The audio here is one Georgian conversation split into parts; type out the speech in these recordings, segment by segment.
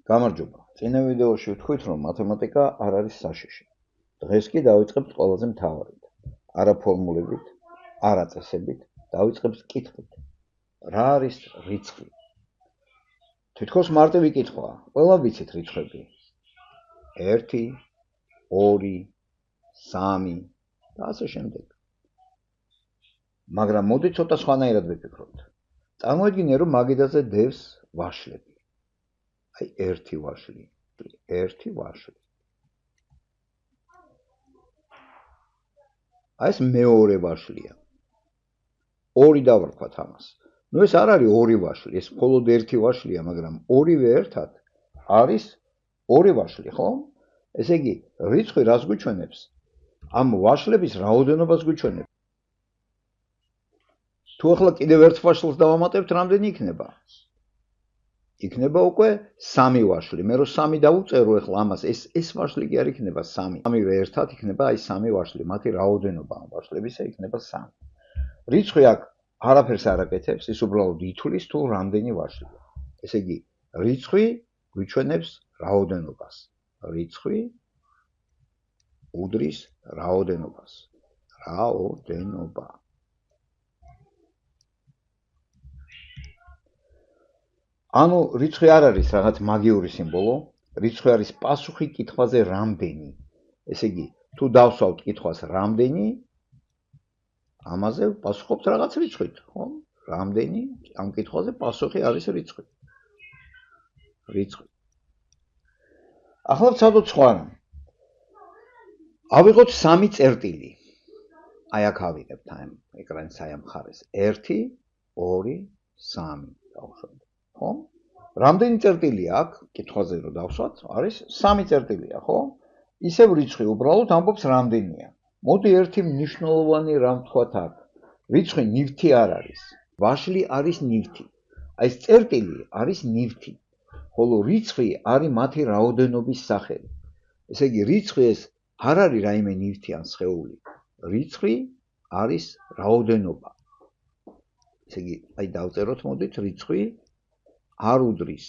გამარჯობა. წინა ვიდეოში ვთქვით, რომ მათემატიკა არ არის საშიში. დღეს კი დავიწყებთ ყველაზე მთავარით. არა ფორმულებით, არა წესებით, დავიწყებთ კითხვით. რა არის რიცხვი? თითქოს მარტივი კითხვაა. ყველა ვიცით რიცხვები. 1, 2, 3 და ასე შემდეგ. მაგრამ მოდი ცოტა სხვანაირად ვიფიქროთ. წარმოიდგინე, რომ მაგიდაზე დევს ვაშლები. აი, 1 ვაშლი. აი ეს მეორე ვაშლია. 2 დავარქვათ ამას. ნუ ეს არ არის 2 ვაშლი, ეს მხოლოდ 1 ვაშლია, მაგრამ ორივე ერთად არის 2 ვაშლი, ხო? ესე იგი, რიცხვი რას გვიჩვენებს? ამ ვაშლების რაოდენობას გვიჩვენებს. თუ ახლა კიდევ ერთ ვაშლს დავამატებთ, რამდენი იქნება? იქნება უკვე 3 ვაშლი. მე რო 3 დავუწერო ახლა ამას, ეს ვაშლი კი არ იქნება 3. 3-ვე ერთად იქნება აი 3 ვაშლი. მათი რაოდენობა ამ ვაშლებისა იქნება 3. რიცხვი აქ არაფერს არ აკეთებს, ის უბრალოდ ითვლის თუ რამდენი ვაშლია. ესე იგი, რიცხვი გვიჩვენებს რაოდენობას. რიცხვი უდრის რაოდენობას. რაოდენობა. ანუ რიცხვი არ არის რაღაც მაგიური სიმბოლო, რიცხვი არის პასუხი კითხვაზე რამდენი. ესე იგი, თუ დავსვავთ კითხვას რამდენი, ამაზე პასუხობთ რაღაც რიცხვით, ხო? რამდენი? ამ კითხვაზე პასუხი არის რიცხვი. ახლა ვცადოთ სხვა რამ. ავიღოთ 3 წერტილი. აი აქ ავიღებთ ამ ეკრანის აი ამ მხარეს. 1, 2, 3 დავუშვათ. ხო? რამდენი წერტილია აქ? კითხვაზე რო დავსვათ, არის 3 წერტილია, ხო? ისევ რიცხვი უბრალოდ ამბობს რამდენია. მოდი ერთი მნიშვნელოვანი რამ ვთქვათ აქ. რიცხვი ნივთი არ არის. ვაშლი არის ნივთი. აი ეს წერტილი არის ნივთი. ხოლო რიცხვი არის მათი რაოდენობის სახელი. ესე იგი, რიცხვი ეს არ არის რაიმე ნივთი ან სხეული. რიცხვი არის რაოდენობა. ესე იგი, აი დავწეროთ მოდით რიცხვი არ უდრის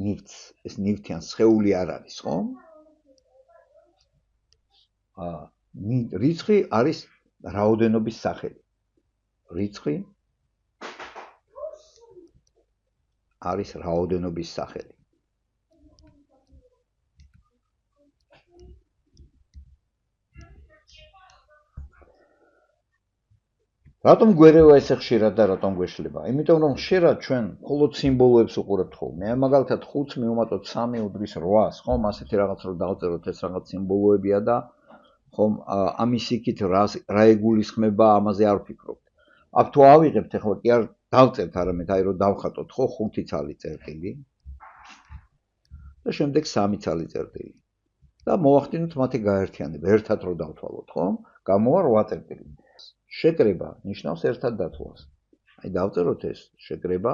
ნივთს. ეს ნივთი ან სხეული არ არის, ხო? რიცხვი არის რაოდენობის სახელი. რიცხვი არის რაოდენობის სახელი. რატომ გვერევა ესე ხშირად და რატომ გვეშლება? იმიტომ რომ ხშირად ჩვენ მხოლოდ სიმბოლოებს უყურებთ ხოლმე. მაგალითად 5 მივუმატოთ 3 უდრის 8-ს, ხომ? ასეთი რაღაც რო დავწეროთ, ეს რაღაც სიმბოლოებია და ხომ ამის იქით რა ეგულისხმება, ამაზე არ ვფიქრობთ. აქ თუ ავიღებთ ახლა კი არ დავწერთ არამედ აი რომ დავხატოთ, ხო, 5 ცალი წერტილი და შემდეგ 3 ცალი წერტილი. და მოვახდინოთ მათი გაერთიანება, ერთად რო დავთვალოთ, ხო? გამოვა 8 წერტილი. შეკრება ნიშნავს ერთად დათვლას. აი დავწეროთ ეს შეკრება.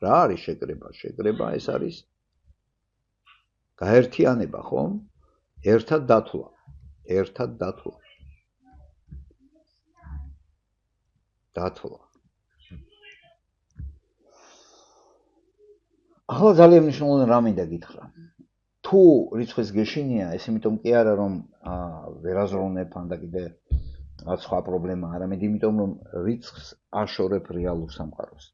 რა არის შეკრება? შეკრება ეს არის გაერთიანება, ხო? ერთად დათვლა. ახლა ძალიან მნიშვნელოვანი რამ მინდა გითხრა. თუ რიცხვის გეშინია, ეს იმიტომ კი არა რომ ვერაზროვნებ ან და კიდე სხვა პრობლემა, არამედ იმიტომ რომ რიცხვს აშორებ რეალურ სამყაროს.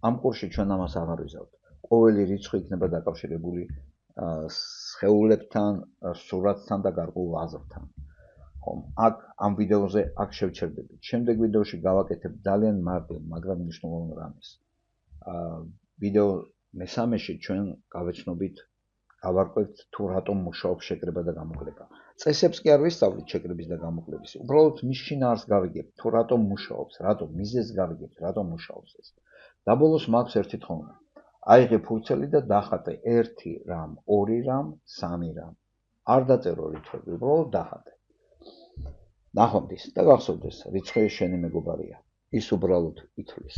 ამ კურსში ჩვენ ამას აღარ ვიზავთ. ყოველი რიცხვი იქნება დაკავშირებული სხეულებთან, სურათთან და გარკვეულ აზრთან. ხომ, აქ ამ ვიდეოზე აქ შევჩერდებით. შემდეგ ვიდეოში გავაკეთებ ძალიან მარტივ, მაგრამ მნიშვნელოვან რამეს. ვიდეო მესამეში ჩვენ გავეცნობით გავარკვევთ თუ რატომ მუშაობს შეკრება და გამოკლება. წესებს კი არ ვისწავლით შეკრების და გამოკლების. უბრალოდ მის შინაარსს გავიგებთ, თუ რატომ მუშაობს, რატომ მიზეზს გავიგებთ, რატომ მუშაობს ეს. და ბოლოს მაქვს ერთი თხოვნა. აიღე ფურცელი და დახატე 1 რამ, 2 რამ, 3 რამ. არ დაწერო რიცხვები, უბრალოდ დახატე. ნახვამდის და გახსოვდეს, რიცხვი შენი მეგობარია. ის უბრალოდ ითვლის.